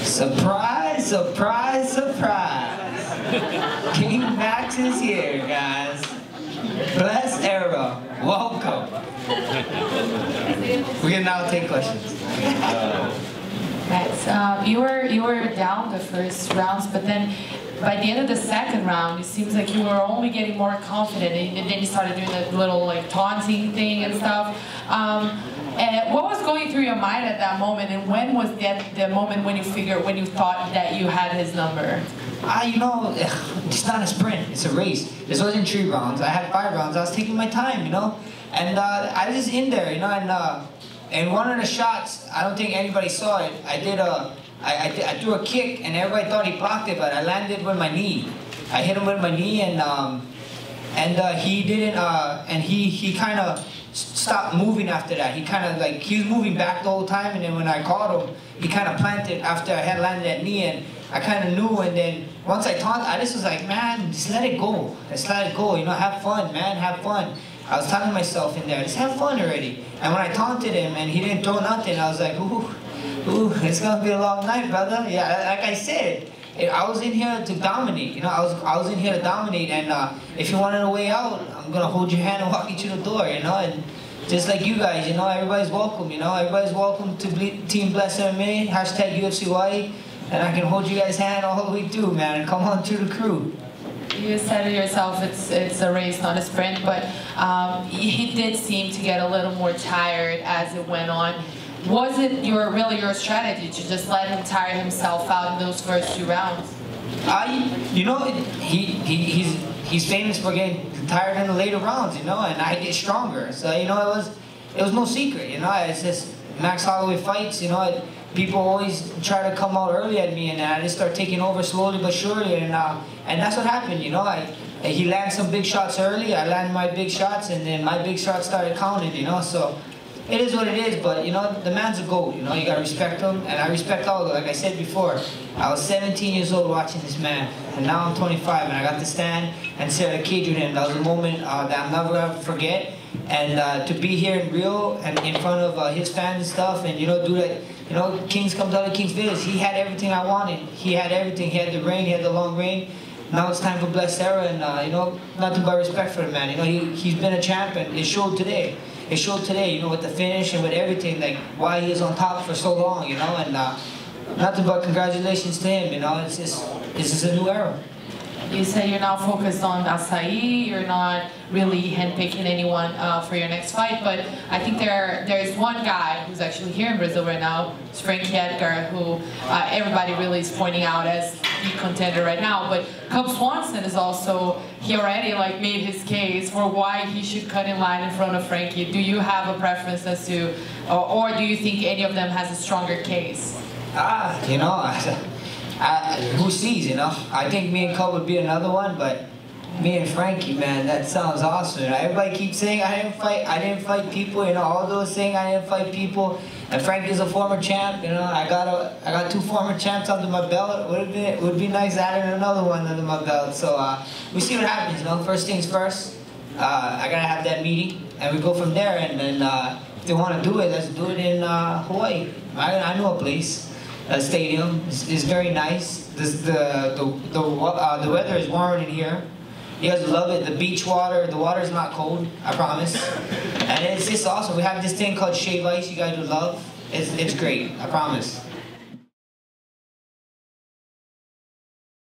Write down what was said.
Surprise, surprise, surprise. King Max is here, guys. Blessed era. Welcome. We can now take questions. Max, you were down the first rounds, but then by the end of the second round, it seems like you were only getting more confident, and then you started doing that little like taunting thing and stuff. And what was going through your mind at that moment, and when was that the moment when you thought that you had his number? You know, it's not a sprint, it's a race. This wasn't 3 rounds, I had 5 rounds, I was taking my time, you know? And I was just in there, you know, and one of the shots, I don't think anybody saw it, I threw a kick and everybody thought he blocked it, but I landed with my knee. I hit him with my knee and he didn't, and he kind of stopped moving after that. He kind of like, he was moving back the whole time, and then when I caught him, he kind of planted after I had landed that knee, and I kind of knew, and then once I taunted, I just was like, man, just let it go. Just let it go, you know, have fun, man, have fun. I was telling myself in there, just have fun already. And when I taunted him and he didn't throw nothing, I was like, ooh, it's gonna be a long night, brother. Yeah, like I said, I was in here to dominate, you know, I was in here to dominate, and if you wanted a way out, I'm gonna hold your hand and walk you to the door, you know, and just like you guys, you know, everybody's welcome, you know, everybody's welcome to Team Blessed MMA, hashtag UFC, and I can hold you guys' hand all the way through, man, and come on to the crew. You said it yourself, it's a race, not a sprint, but he did seem to get a little more tired as it went on. Was it really your strategy to just let him tire himself out in those first 2 rounds? You know, he's famous for getting tired in the later rounds, you know, and I get stronger. So, you know, it was no secret, you know. It's just Max Holloway fights, you know. People always try to come out early at me, and I just start taking over slowly but surely, and that's what happened, you know. He landed some big shots early, I landed my big shots, and then my big shots started counting, you know. So it is what it is, but you know, the man's a GOAT, you know, you gotta respect him, and I respect all of them. Like I said before, I was 17 years old watching this man, and now I'm 25, and I got to stand and share a cage with him. That was a moment that I'm never gonna forget, and to be here in Rio and in front of his fans and stuff, and you know, do that, you know, Kings comes out of King's Village. He had everything I wanted. He had everything. He had the reign, he had the long reign. Now it's time for Blessed Era, and you know, nothing but respect for the man. You know, he's been a champion. It showed today. It showed today, you know, with the finish and with everything, like why he is on top for so long, you know, and nothing but congratulations to him, you know. It's just a new era. You say you're now focused on Acai, you're not really handpicking anyone for your next fight, but I think there's one guy who's actually here in Brazil right now, it's Frankie Edgar, who everybody really is pointing out as the contender right now, but Cub Swanson is also, he already like made his case for why he should cut in line in front of Frankie. Do you have a preference as to, or do you think any of them has a stronger case? You know, who sees, you know? I think me and Cub would be another one, but me and Frankie, man, that sounds awesome. You know, everybody keeps saying I didn't fight people, you know, all those saying I didn't fight people, and Frankie's a former champ, you know. I got 2 former champs under my belt. Would be nice adding another one under my belt. So we see what happens, you know. First things first, I gotta have that meeting, and we go from there, and then if they want to do it, let's do it in Hawaii. I know a place. A stadium is very nice. The weather is warmer in here. You guys love it. The beach water, the water is not cold, I promise. And it's just awesome. We have this thing called shave ice. You guys would love. It's great, I promise.